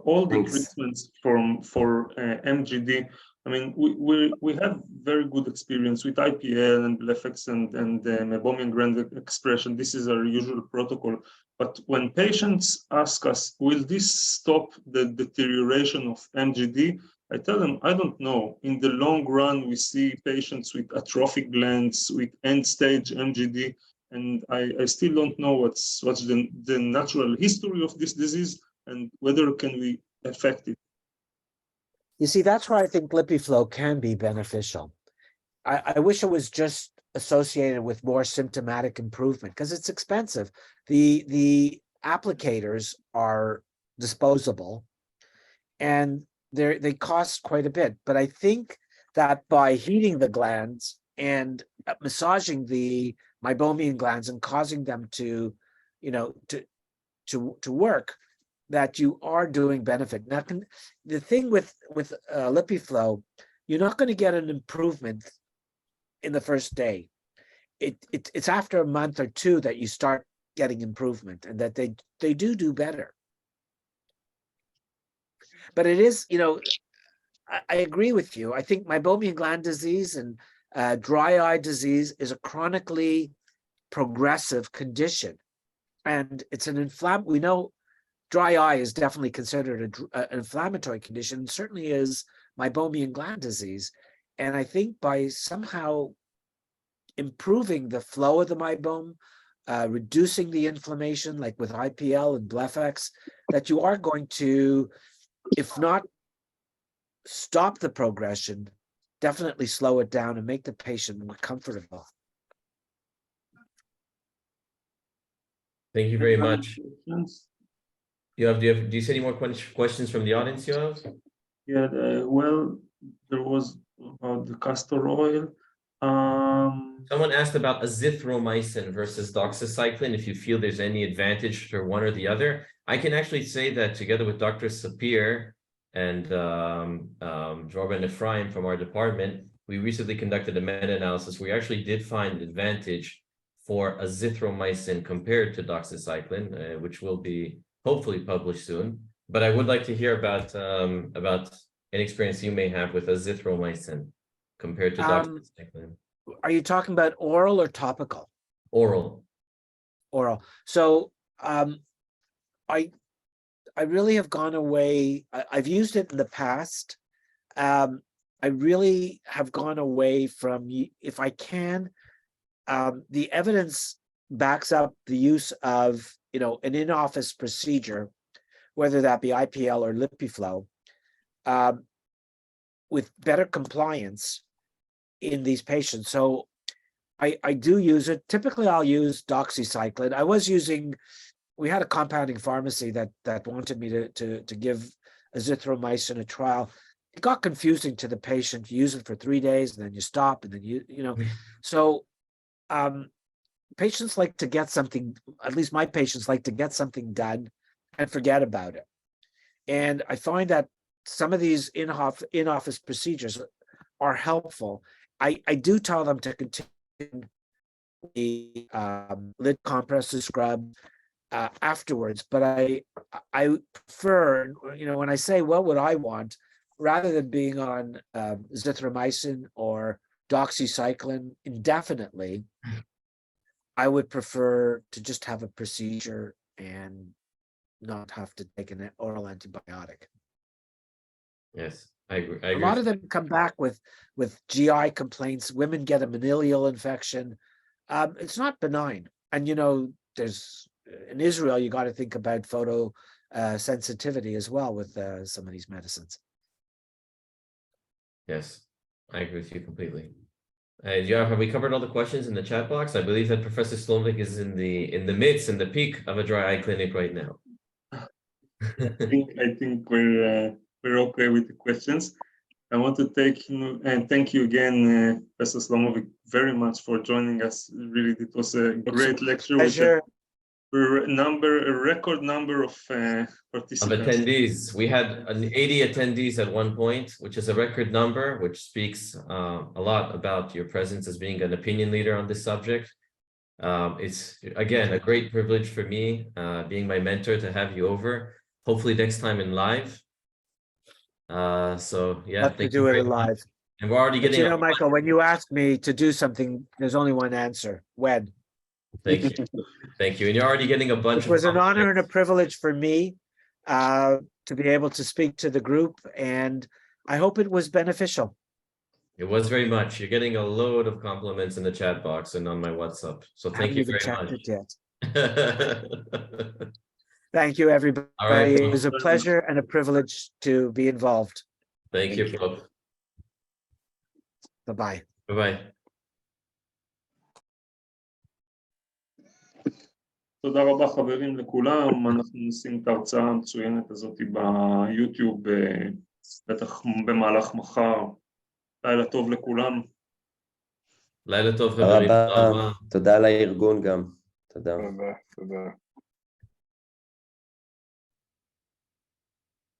all the treatments for MGD. I mean, we have very good experience with IPL and BlephEx and meibomian gland expression. This is our usual protocol. But when patients ask us, will this stop the deterioration of MGD? I tell them, I don't know. In the long run, we see patients with atrophic glands, with end-stage MGD, and I still don't know what's the natural history of this disease and whether can we affect it. You see, that's where I think LipiFlow can be beneficial. I wish it was just associated with more symptomatic improvement because it's expensive. The applicators are disposable and they cost quite a bit. But I think that by heating the glands and massaging the meibomian glands and causing them to work, that you are doing benefit. Now, the thing with LipiFlow, you're not going to get an improvement in the first day. It's after a month or two that you start getting improvement, and that they do better. But it is, I agree with you. I think meibomian gland disease and dry eye disease is a chronically progressive condition, and it's an we know dry eye is definitely considered an inflammatory condition, certainly is meibomian gland disease. And I think by somehow improving the flow of the meibome, reducing the inflammation, like with IPL and BlephEx, that you are going to, if not stop the progression, definitely slow it down and make the patient more comfortable. Thank you very much. Do you see any more questions from the audience, Yoav? Yeah, well, there was about the castor oil. Someone asked about azithromycin versus doxycycline, if you feel there's any advantage for one or the other. I can actually say that together with Dr. Sapir and Jorba and Ephraim from our department, we recently conducted a meta-analysis. We actually did find advantage for azithromycin compared to doxycycline, which will be hopefully published soon. But I would like to hear about an experience you may have with azithromycin compared to doxycycline. Are you talking about oral or topical? Oral. Oral. So I really have gone away. I've used it in the past. I really have gone away from, if I can, the evidence backs up the use of, an in-office procedure, whether that be IPL or LipiFlow, with better compliance in these patients. So I do use it. Typically, I'll use doxycycline. We had a compounding pharmacy that wanted me to give azithromycin a trial. It got confusing to the patient. You use it for 3 days and then you stop, and then So patients like to get something, at least my patients like to get something done and forget about it. And I find that some of these in-office procedures are helpful. I do tell them to continue the lid compresses scrub afterwards, but I prefer, when I say what would I want, rather than being on zithromycin or doxycycline indefinitely, I would prefer to just have a procedure and not have to take an oral antibiotic. Yes, I agree. A lot of them come back with GI complaints. Women get a manilial infection. It's not benign. And, there's in Israel, you got to think about photo sensitivity as well with some of these medicines. Yes, I agree with you completely. Have we covered all the questions in the chat box? I believe that Professor Slomovic is in the peak of a dry eye clinic right now. I think we're okay with the questions. I want to thank you again, Professor Slomovic, very much for joining us. Really, it was a great lecture. Pleasure. A record number of participants. Of attendees. We had 80 attendees at one point, which is a record number, which speaks a lot about your presence as being an opinion leader on this subject. It's, again, a great privilege for me, being my mentor, to have you over. Hopefully next time in live. So yeah, Love to do it live. And we're already getting. Michael, when you ask me to do something, there's only one answer: when. Thank you, thank you. And you're already getting a bunch. It was an honor and a privilege for me to be able to speak to the group, and I hope it was beneficial. It was very much. You're getting a load of compliments in the chat box and on my WhatsApp. So thank you very much. Thank you, everybody. All right. It was a pleasure and a privilege to be involved. Thank you, Prof. Bye-bye. Bye-bye. תודה רבה חברים לכולם, אנחנו נשים את ההרצאה המצוינת הזאת ביוטיוב, בטח במהלך מחר. לילה טוב לכולם. לילה טוב חברים. תודה על הארגון גם. תודה. תודה.